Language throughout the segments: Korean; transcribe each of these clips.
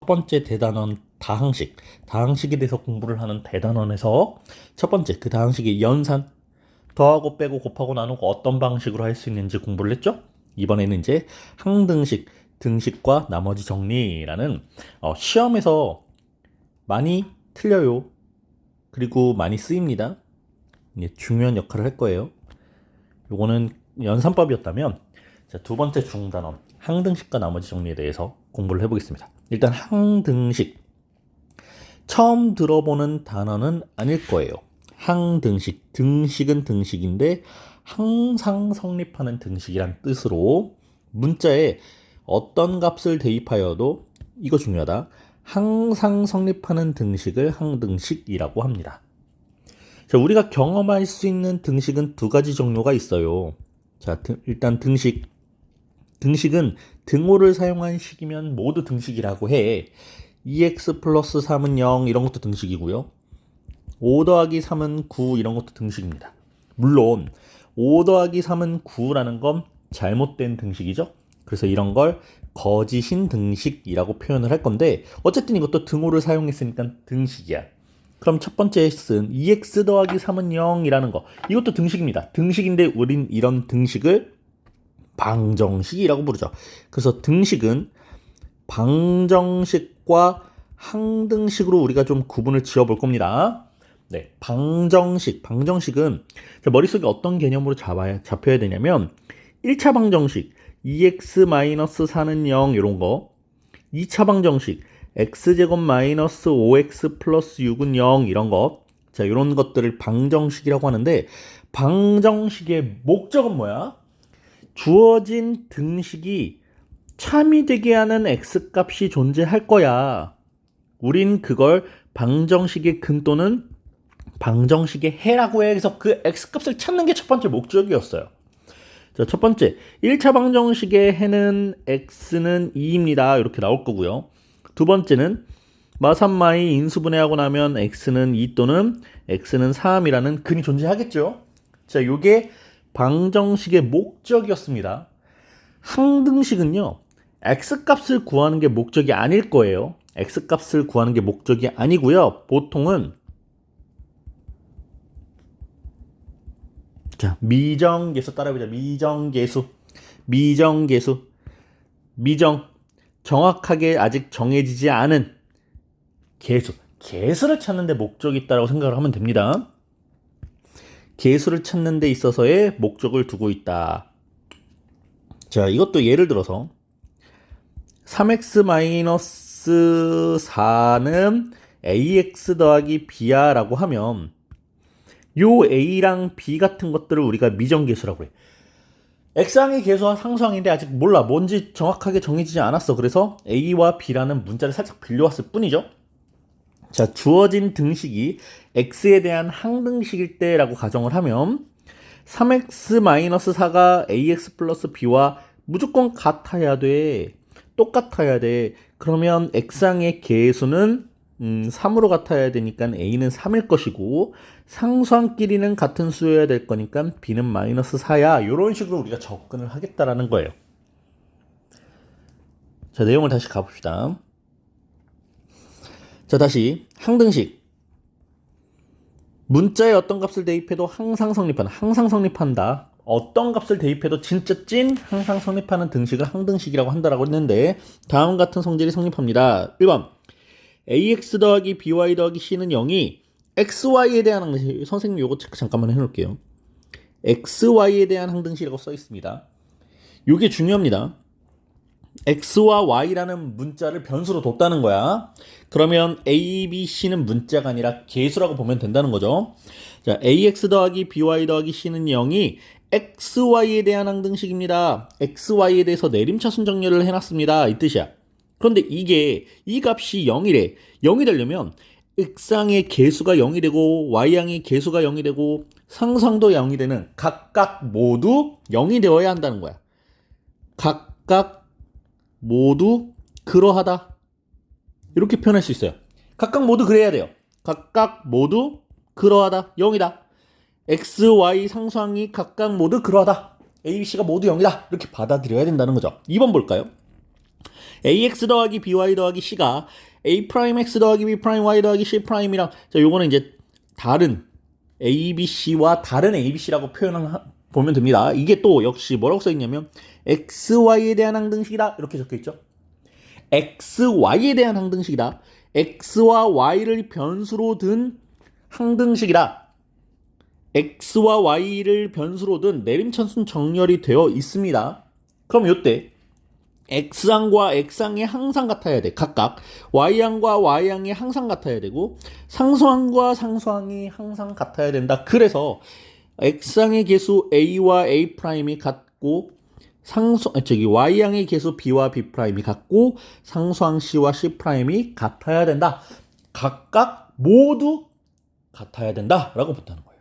첫 번째 대단원 다항식, 다항식에 대해서 공부를 하는 대단원에서 첫 번째 그 다항식의 연산, 더하고 빼고 곱하고 나누고 어떤 방식으로 할 수 있는지 공부를 했죠. 이번에는 이제 항등식, 등식과 나머지 정리라는 시험에서 많이 틀려요. 그리고 많이 쓰입니다. 중요한 역할을 할 거예요. 요거는 연산법이었다면, 자, 두 번째 중단원 항등식과 나머지 정리에 대해서 공부를 해보겠습니다. 일단 항등식, 처음 들어보는 단어는 아닐 거예요. 항등식, 등식은 등식인데 항상 성립하는 등식이란 뜻으로 문자에 어떤 값을 대입하여도, 이거 중요하다, 항상 성립하는 등식을 항등식이라고 합니다. 자, 우리가 경험할 수 있는 등식은 두 가지 종류가 있어요. 자, 일단 등식은 등호를 사용한 식이면 모두 등식이라고 해. 2x 플러스 3은 0, 이런 것도 등식이고요. 5 더하기 3은 9, 이런 것도 등식입니다. 물론 5 더하기 3은 9라는 건 잘못된 등식이죠. 그래서 이런 걸 거짓인 등식이라고 표현을 할 건데, 어쨌든 이것도 등호를 사용했으니까 등식이야. 그럼 첫 번째 쓴 2x 더하기 3은 0이라는 거, 이것도 등식입니다. 등식인데 우린 이런 등식을 방정식이라고 부르죠. 그래서 등식은 방정식과 항등식으로 우리가 좀 구분을 지어볼 겁니다. 네, 방정식은 머릿속에 어떤 개념으로 잡혀야 되냐면, 1차 방정식 2x-4는 0, 이런 거. 2차 방정식 x제곱 마이너스 5x 플러스 6은 0, 이런 거. 자, 이런 것들을 방정식이라고 하는데, 방정식의 목적은 뭐야? 주어진 등식이 참이 되게 하는 x값이 존재할 거야. 우린 그걸 방정식의 근 또는 방정식의 해라고 해서 그 x값을 찾는 게 첫 번째 목적이었어요. 자, 첫 번째 1차 방정식의 해는 x는 2입니다. 이렇게 나올 거고요. 두 번째는 마삼마이 인수분해하고 나면 x는 2 또는 x는 3이라는 근이 존재하겠죠. 자, 요게 방정식의 목적이었습니다. 항등식은요, x값을 구하는 게 목적이 아닐 거예요. x값을 구하는 게 목적이 아니고요. 보통은 자, 미정계수 따라해보자. 미정계수, 정확하게 아직 정해지지 않은 개수를 찾는 데 목적이 있다고 생각을 하면 됩니다. 개수를 찾는 데 있어서의 목적을 두고 있다. 자, 이것도 예를 들어서 3x-4는 ax 더하기 b야 라고 하면, 요 a랑 b 같은 것들을 우리가 미정계수라고 해. x항의 계수와 상수항인데 아직 몰라, 뭔지 정확하게 정해지지 않았어. 그래서 a와 b라는 문자를 살짝 빌려왔을 뿐이죠. 자, 주어진 등식이 x에 대한 항등식일 때라고 가정을 하면 3x-4가 ax 플러스 b와 무조건 같아야 돼. 똑같아야 돼. 그러면 x항의 계수는 3으로 같아야 되니까 a는 3일 것이고, 상수항끼리는 같은 수여야 될 거니까 b는 마이너스 4야. 이런 식으로 우리가 접근을 하겠다라는 거예요. 자, 내용을 다시 가봅시다. 자, 다시 항등식. 문자에 어떤 값을 대입해도 항상 성립한다. 어떤 값을 대입해도 진짜 찐 항상 성립하는 등식을 항등식이라고 한다라고 했는데, 다음 같은 성질이 성립합니다. 1번 ax 더하기 by 더하기 c는 0이 xy에 대한 항등식. 선생님 요거 체크 잠깐만 해놓을게요. xy에 대한 항등식이라고 써 있습니다. 요게 중요합니다. x와 y라는 문자를 변수로 뒀다는 거야. 그러면 a, b, c는 문자가 아니라 계수라고 보면 된다는 거죠. 자, ax 더하기 by 더하기 c는 0이 xy에 대한 항등식입니다. xy에 대해서 내림차순 정렬을 해놨습니다. 이 뜻이야. 그런데 이 값이 0이래. 0이 되려면 x항의 계수가 0이 되고 y항의 계수가 0이 되고 상수항도 0이 되는, 각각 모두 0이 되어야 한다는 거야. 각각 모두 그러하다, 이렇게 표현할 수 있어요. 각각 모두 그래야 돼요. 각각 모두 그러하다, 0이다. x, y 상수항이 각각 모두 그러하다, a, b, c가 모두 0이다, 이렇게 받아들여야 된다는 거죠. 2번 볼까요? ax 더하기 by 더하기 c가 a 프라임 x 더하기 b 프라임 y 더하기 c 프라임이랑 자 요거는 이제 다른 a, b, c와 다른 a, b, c라고 보면 됩니다. 이게 또 역시 뭐라고 써있냐면 x, y에 대한 항등식이다 이렇게 적혀있죠. x, y에 대한 항등식이다. x와 y를 변수로 둔 항등식이다. x와 y를 변수로 둔 내림차순 정렬이 되어 있습니다. 그럼 이때 x항과 x항이 항상 같아야 돼. 각각 y항과 y항이 항상 같아야 되고 상수항과 상수항이 항상 같아야 된다. 그래서 x항의 개수 a와 a 프라임이 같고 y항의 개수 b와 b 프라임이 같고 상수항 c와 c 프라임이 같아야 된다. 각각 모두 같아야 된다라고 붙다는 거예요.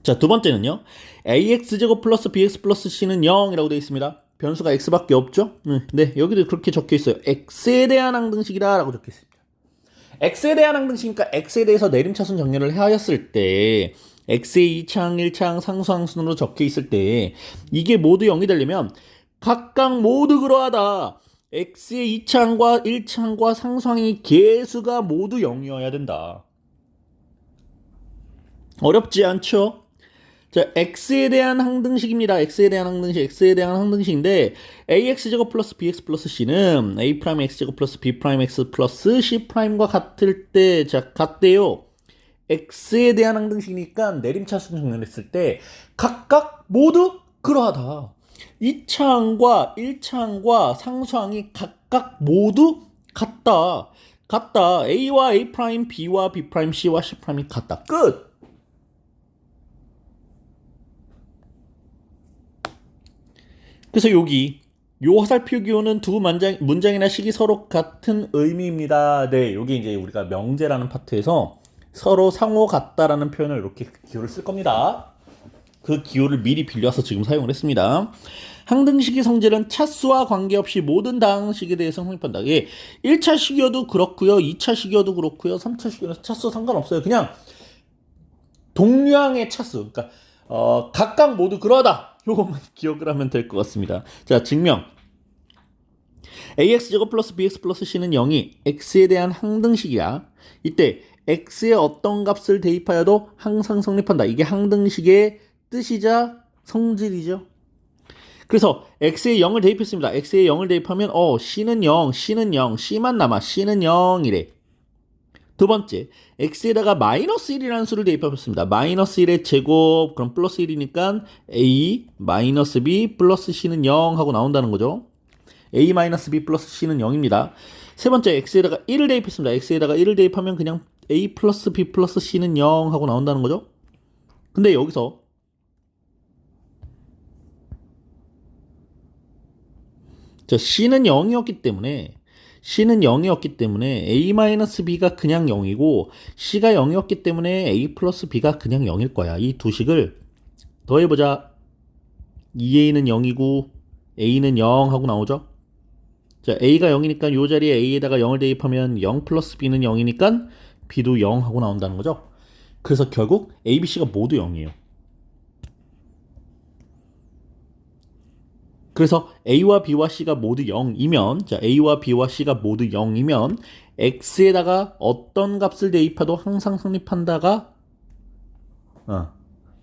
자, 두 번째는요. ax제곱 플러스 bx 플러스 c는 0이라고 되어 있습니다. 변수가 x밖에 없죠? 네, 여기도 그렇게 적혀 있어요. x에 대한 항등식이다 라고 적혀 있습니다. x에 대한 항등식이니까 x에 대해서 내림차순 정렬을 하였을 때 x의 2차항, 1차항, 상수항순으로 적혀 있을 때 이게 모두 0이 되려면 각각 모두 그러하다. x의 2차항과 1차항과 상수항의 개수가 모두 0이어야 된다. 어렵지 않죠? 자, x에 대한 항등식입니다. x에 대한 항등식인데 ax제곱 플러스 bx 플러스 c는 a 프라임 x제곱 플러스 b 프라임 x 플러스 c 프라임과 같을 때, 자, 같대요. x에 대한 항등식이니까 내림차순 정렬했을 때 각각 모두 그러하다. 2차항과 1차항과 상수항이 각각 모두 같다. a와 a 프라임, b와 b 프라임, c와 c 프라임이 같다. 끝. 그래서 여기 요 화살표 기호는 두 문장이나 식이 서로 같은 의미입니다. 네, 여기 이제 우리가 명제라는 파트에서 서로 상호 같다라는 표현을 이렇게 기호를 쓸 겁니다. 그 기호를 미리 빌려서 지금 사용을 했습니다. 항등식의 성질은 차수와 관계없이 모든 다항식에 대해서 성립한다. 예, 1차 식이어도 그렇고요. 2차 식이어도 그렇고요. 3차 식이어도 차수 상관없어요. 그냥 동류항의 차수. 그러니까 각각 모두 그러하다. 요것만 기억을 하면 될 것 같습니다. 자, 증명. ax제곱 플러스 bx 플러스 c는 0이 x에 대한 항등식이야. 이때 x의 어떤 값을 대입하여도 항상 성립한다. 이게 항등식의 뜻이자 성질이죠. 그래서 x에 0을 대입했습니다. x에 0을 대입하면 c는 0, c만 남아. c는 0이래. 두 번째, x에다가 마이너스 1이라는 수를 대입해봤습니다. 마이너스 1의 제곱, 그럼 플러스 1이니까 a 마이너스 b 플러스 c는 0 하고 나온다는 거죠. a 마이너스 b 플러스 c는 0입니다. 세 번째, x에다가 1을 대입했습니다. x에다가 1을 대입하면 그냥 a 플러스 b 플러스 c는 0 하고 나온다는 거죠. 근데 여기서 c는 0이었기 때문에 a-b가 그냥 0이고 c가 0이었기 때문에 a 플러스 b가 그냥 0일 거야. 이 두 식을 더해보자. 2a는 0이고 a는 0 하고 나오죠. 자, a가 0이니까 이 자리에 a에다가 0을 대입하면 0 플러스 b는 0이니까 b도 0 하고 나온다는 거죠. 그래서 결국 a, b, c가 모두 0이에요. 그래서 a와 b와 c가 모두 0이면, 자, a와 b와 c가 모두 0이면 x에다가 어떤 값을 대입해도 항상 성립한다가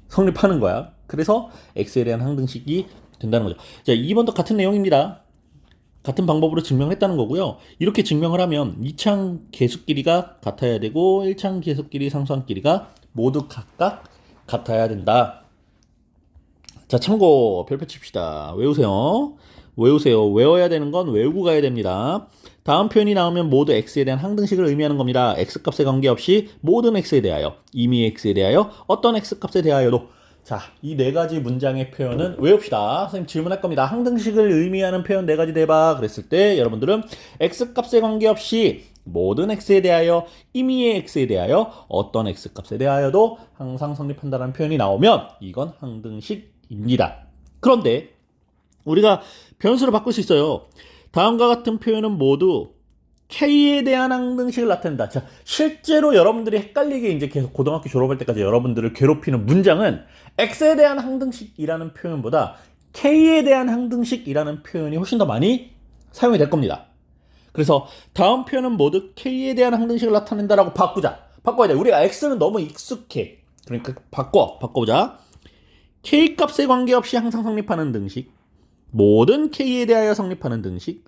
성립하는 거야. 그래서 x에 대한 항등식이 된다는 거죠. 자, 2번도 같은 내용입니다. 같은 방법으로 증명했다는 거고요. 이렇게 증명을 하면 2차항 계수 길이가 같아야 되고 1차항 계수 길이, 상수항 길이가 모두 각각 같아야 된다. 자, 참고 별표 칩시다. 외우세요. 외워야 되는 건 외우고 가야 됩니다. 다음 표현이 나오면 모두 x에 대한 항등식을 의미하는 겁니다. x값에 관계없이 모든 x에 대하여, 이미 x에 대하여, 어떤 x값에 대하여도. 자, 이 네 가지 문장의 표현은 외웁시다. 선생님 질문할 겁니다. 항등식을 의미하는 표현 네 가지 대봐. 그랬을 때 여러분들은 x값에 관계없이 모든 x에 대하여, 임의의 x에 대하여, 어떤 x값에 대하여도 항상 성립한다는 표현이 나오면 이건 항등식입니다. 그런데 우리가 변수를 바꿀 수 있어요. 다음과 같은 표현은 모두 K에 대한 항등식을 나타낸다. 자, 실제로 여러분들이 헷갈리게 이제 계속 고등학교 졸업할 때까지 여러분들을 괴롭히는 문장은 X에 대한 항등식이라는 표현보다 K에 대한 항등식이라는 표현이 훨씬 더 많이 사용이 될 겁니다. 그래서 다음 표현은 모두 K에 대한 항등식을 나타낸다라고 바꿔야 돼. 우리가 X는 너무 익숙해. 그러니까 바꿔보자. K 값에 관계없이 항상 성립하는 등식, 모든 K에 대하여 성립하는 등식,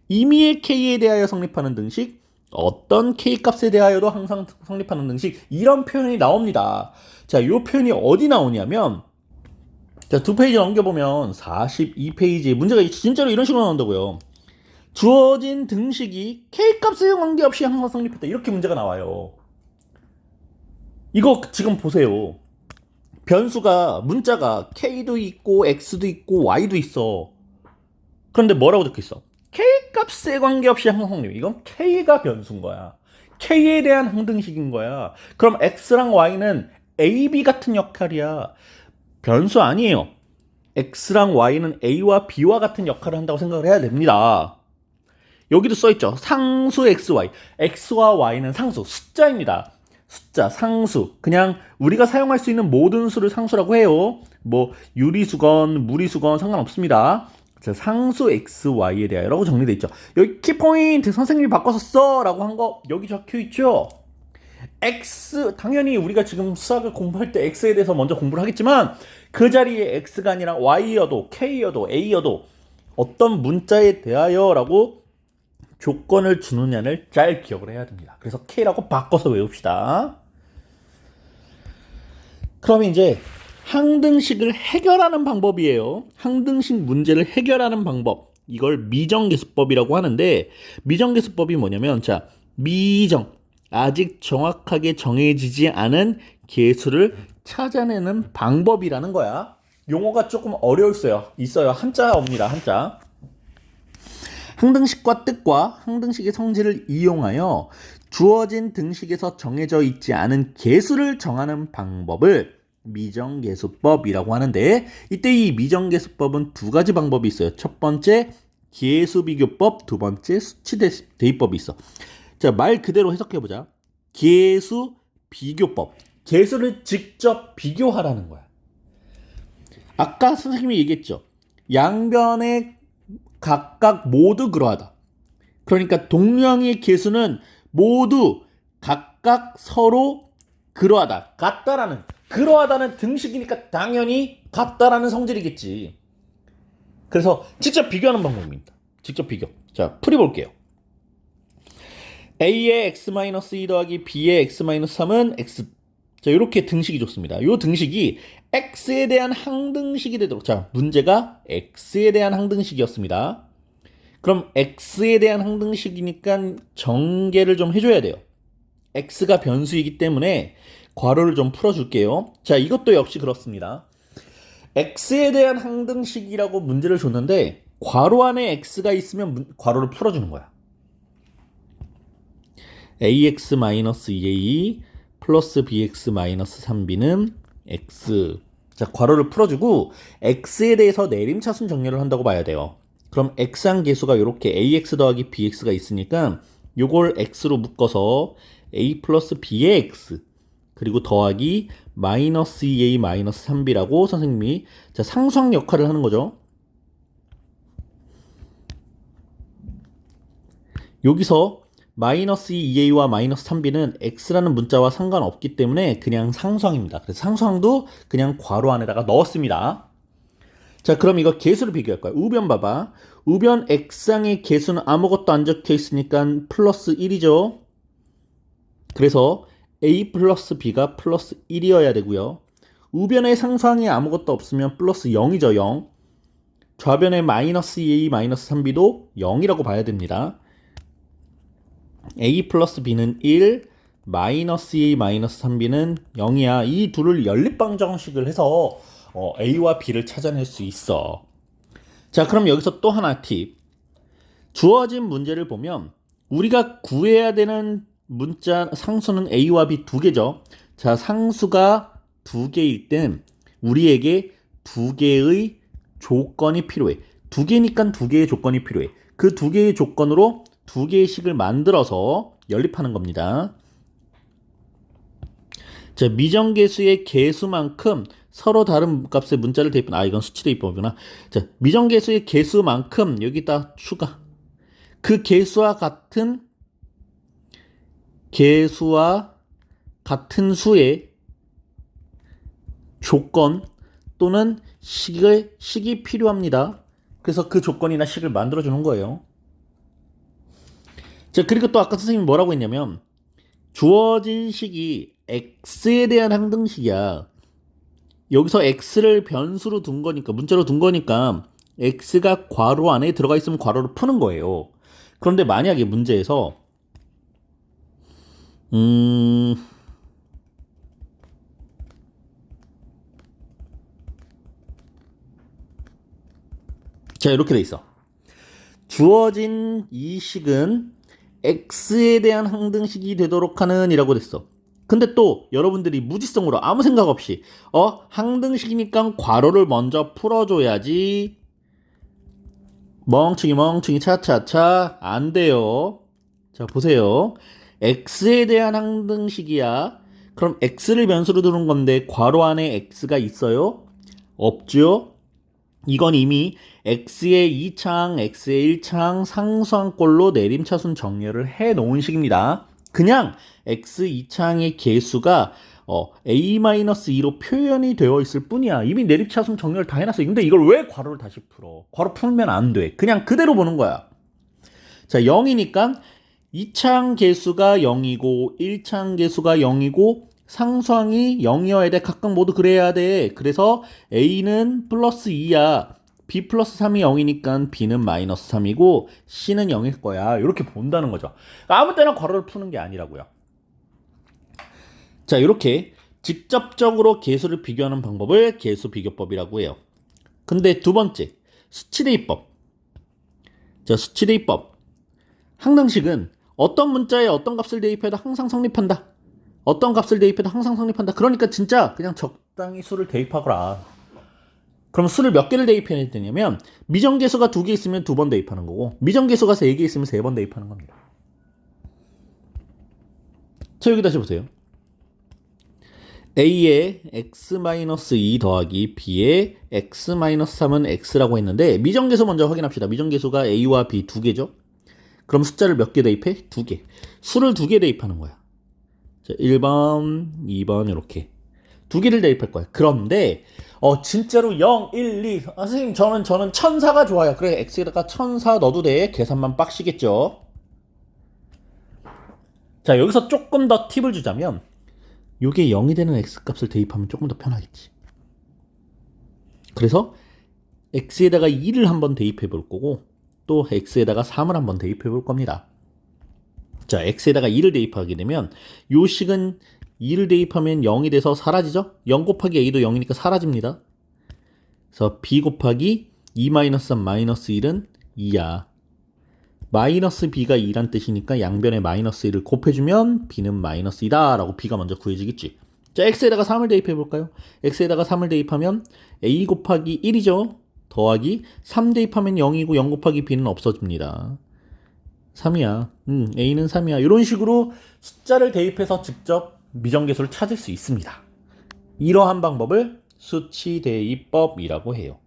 임의의 K에 대하여 성립하는 등식, 어떤 K 값에 대하여도 항상 성립하는 등식, 이런 표현이 나옵니다. 자, 이 표현이 어디 나오냐면, 자, 두 페이지 넘겨보면 42페이지에 문제가 진짜로 이런 식으로 나온다고요. 주어진 등식이 K값에 관계없이 항상 성립했다. 이렇게 문제가 나와요. 이거 지금 보세요. 변수가, 문자가 K도 있고 X도 있고 Y도 있어. 그런데 뭐라고 적혀있어? K값에 관계없이 항상 성립. 이건 K가 변수인 거야. K에 대한 항등식인 거야. 그럼 X랑 Y는 A, B 같은 역할이야. 변수 아니에요. X랑 Y는 A와 B와 같은 역할을 한다고 생각을 해야 됩니다. 여기도 써있죠. 상수 XY. X와 Y는 상수, 숫자입니다. 숫자, 상수. 그냥 우리가 사용할 수 있는 모든 수를 상수라고 해요. 뭐 유리수건, 무리수건 상관없습니다. 자, 상수 XY에 대하여라고 정리되어 있죠. 여기 키포인트 선생님이 바꿔서 써 라고 한 거 여기 적혀 있죠. X, 당연히 우리가 지금 수학을 공부할 때 X에 대해서 먼저 공부를 하겠지만 그 자리에 X가 아니라 Y여도 K여도 A여도 어떤 문자에 대하여라고 조건을 주느냐를 잘 기억을 해야 됩니다. 그래서 K라고 바꿔서 외웁시다. 그럼 이제 항등식을 해결하는 방법이에요. 항등식 문제를 해결하는 방법. 이걸 미정계수법이라고 하는데, 미정계수법이 뭐냐면, 자, 아직 정확하게 정해지지 않은 계수를 찾아내는 방법이라는 거야. 용어가 조금 있어요. 한자어입니다. 한자. 항등식과 뜻과 항등식의 성질을 이용하여 주어진 등식에서 정해져 있지 않은 계수를 정하는 방법을 미정계수법이라고 하는데, 이때 이 미정계수법은 두 가지 방법이 있어요. 첫 번째 계수비교법, 두 번째 수치대입법이 있어. 자, 말 그대로 해석해보자. 계수비교법. 계수를 직접 비교하라는 거야. 아까 선생님이 얘기했죠. 양변의 각각 모두 그러하다. 그러니까 동량의 계수는 모두 각각 서로 그러하다. 그러하다는 등식이니까 당연히 같다라는 성질이겠지. 그래서 직접 비교하는 방법입니다. 직접 비교. 자, 풀이 볼게요. A의 x-2 더하기 B의 x-3은 x. 자, 이렇게 등식이 좋습니다. 이 등식이 x에 대한 항등식이 되도록. 자, 문제가 x에 대한 항등식이었습니다. 그럼 x에 대한 항등식이니까 전개를 좀 해줘야 돼요. x가 변수이기 때문에 괄호를 좀 풀어줄게요. 자, 이것도 역시 그렇습니다. x에 대한 항등식이라고 문제를 줬는데 괄호 안에 x가 있으면 괄호를 풀어주는 거야. ax-2a 플러스 bx-3b는 x. 자, 괄호를 풀어주고 x에 대해서 내림차순 정렬을 한다고 봐야 돼요. 그럼 x항 계수가 이렇게 ax 더하기 bx가 있으니까 요걸 x로 묶어서 a 플러스 b의 x 그리고 더하기 마이너스 2a 마이너스 3b라고 선생님이 자, 상수항 역할을 하는 거죠. 여기서 마이너스 2a와 마이너스 3b는 x라는 문자와 상관없기 때문에 그냥 상수항입니다. 그래서 상수항도 그냥 괄호 안에다가 넣었습니다. 자, 그럼 이거 계수를 비교할 거야. 우변 봐봐. 우변 x항의 계수는 아무것도 안 적혀 있으니까 플러스 1이죠. 그래서 a 플러스 b가 플러스 1이어야 되고요. 우변의 상수항이 아무것도 없으면 플러스 0이죠. 0. 좌변의 마이너스 2a 마이너스 3b도 0이라고 봐야 됩니다. a 플러스 b는 1, 마이너스 2a 마이너스 3b는 0이야. 이 둘을 연립방정식을 해서 a와 b를 찾아낼 수 있어. 자, 그럼 여기서 또 하나 팁. 주어진 문제를 보면 우리가 구해야 되는 문자 상수는 a와 b 두 개죠. 자, 상수가 두 개일 땐 우리에게 두 개의 조건이 필요해. 두 개니까 두 개의 조건이 필요해. 그 두 개의 조건으로 두 개의 식을 만들어서 연립하는 겁니다. 자, 미정계수의 계수만큼 서로 다른 값의 문자를 대입한, 이건 수치대입법이구나. 자, 미정계수의 계수만큼 여기다 추가. 그 개수와 같은 수의 조건 또는 식이 필요합니다. 그래서 그 조건이나 식을 만들어주는 거예요. 자, 그리고 또 아까 선생님이 뭐라고 했냐면 주어진 식이 x에 대한 항등식이야. 여기서 x를 변수로 둔 거니까, 문자로 둔 거니까 x가 괄호 안에 들어가 있으면 괄호를 푸는 거예요. 그런데 만약에 문제에서 자, 이렇게 돼 있어. 주어진 이 식은 x에 대한 항등식이 되도록 하는 이라고 됐어. 근데 또 여러분들이 무지성으로 아무 생각 없이 항등식이니까 괄호를 먼저 풀어줘야지, 멍충이 차차차 안 돼요. 자, 보세요. x에 대한 항등식이야. 그럼 x를 변수로 두는 건데 괄호 안에 x가 있어요? 없죠? 이건 이미 x의 2창, x의 1창 상수항꼴로 내림차순 정렬을 해 놓은 식입니다. 그냥 x 2창의 개수가 a-2로 표현이 되어 있을 뿐이야. 이미 내림차순 정렬 다 해놨어. 근데 이걸 왜 괄호를 다시 풀어? 괄호 풀면 안 돼. 그냥 그대로 보는 거야. 자, 0이니까 2창 개수가 0이고 1창 개수가 0이고 상수항이 0이어야 돼. 각각 모두 그래야 돼. 그래서 A는 플러스 2야. B 플러스 3이 0이니까 B는 마이너스 3이고 C는 0일 거야. 이렇게 본다는 거죠. 그러니까 아무 때나 괄호를 푸는 게 아니라고요. 자, 이렇게 직접적으로 개수를 비교하는 방법을 개수 비교법이라고 해요. 근데 두 번째, 수치대입법. 자, 수치대입법. 항등식은 어떤 문자에 어떤 값을 대입해도 항상 성립한다. 어떤 값을 대입해도 항상 성립한다. 그러니까 진짜 그냥 적당히 수를 대입하거라. 그럼 수를 몇 개를 대입해야 되냐면 미정계수가 2개 있으면 2번 대입하는 거고 미정계수가 3개 있으면 3번 대입하는 겁니다. 자, 여기 다시 보세요. A에 x-2 더하기 B에 x-3은 x라고 했는데 미정계수 먼저 확인합시다. 미정계수가 A와 B 2개죠. 그럼 숫자를 몇 개 대입해? 2개. 수를 2개 대입하는 거야. 자, 1번, 2번 이렇게 2개를 대입할 거야. 그런데 진짜로 0, 1, 2 선생님 저는 1004가 좋아요. 그래 x에다가 1004 넣어도 돼. 계산만 빡시겠죠. 자, 여기서 조금 더 팁을 주자면 요게 0이 되는 x값을 대입하면 조금 더 편하겠지. 그래서 x에다가 2를 한번 대입해 볼 거고 또 x에다가 3을 한번 대입해 볼 겁니다. 자, x에다가 2를 대입하게 되면 요 식은 2를 대입하면 0이 돼서 사라지죠? 0 곱하기 a도 0이니까 사라집니다. 그래서 b 곱하기 2-3 마이너스 1은 2야. 마이너스 b가 2란 뜻이니까 양변에 마이너스 1을 곱해주면 b는 마이너스 2다 라고 b가 먼저 구해지겠지. 자, x에다가 3을 대입해 볼까요? x에다가 3을 대입하면 a 곱하기 1이죠? 더하기 3 대입하면 0이고 0 곱하기 b는 없어집니다. 3이야. a는 3이야. 이런 식으로 숫자를 대입해서 직접 미정계수를 찾을 수 있습니다. 이러한 방법을 수치대입법이라고 해요.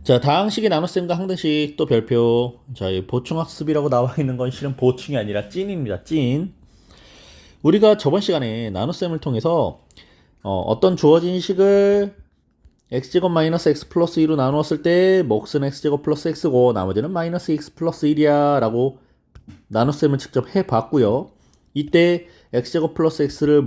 자, 다항식의 나눗셈과 항등식 또 별표. 자, 보충학습이라고 나와 있는 건 실은 보충이 아니라 찐입니다. 찐. 우리가 저번 시간에 나눗셈을 통해서 어떤 주어진 식을 x제곱 마이너스 x 플러스 2로 나누었을 때 몫은 x제곱 플러스 x고 나머지는 마이너스 x 플러스 1이야 라고 나눗셈을 직접 해봤고요. 이때 x제곱 플러스 x를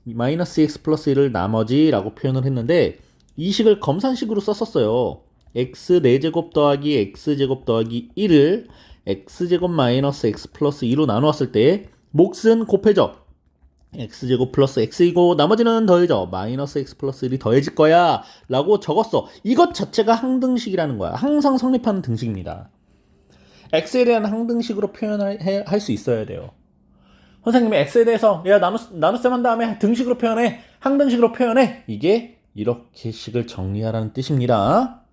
마이너스 x 플러스 1을 나머지라고 표현을 했는데 이 식을 검산식으로 썼었어요. x 4제곱 더하기 x제곱 더하기 1을 x제곱 마이너스 x 플러스 2로 나누었을 때 몫은 곱해져 x제곱 플러스 x이고 나머지는 더해져 마이너스 x 플러스 1이 더해질 거야 라고 적었어. 이것 자체가 항등식이라는 거야. 항상 성립하는 등식입니다. x에 대한 항등식으로 표현할 수 있어야 돼요. 선생님이 x에 대해서 야 나눗셈 한 다음에 등식으로 표현해, 항등식으로 표현해, 이게 이렇게 식을 정리하라는 뜻입니다.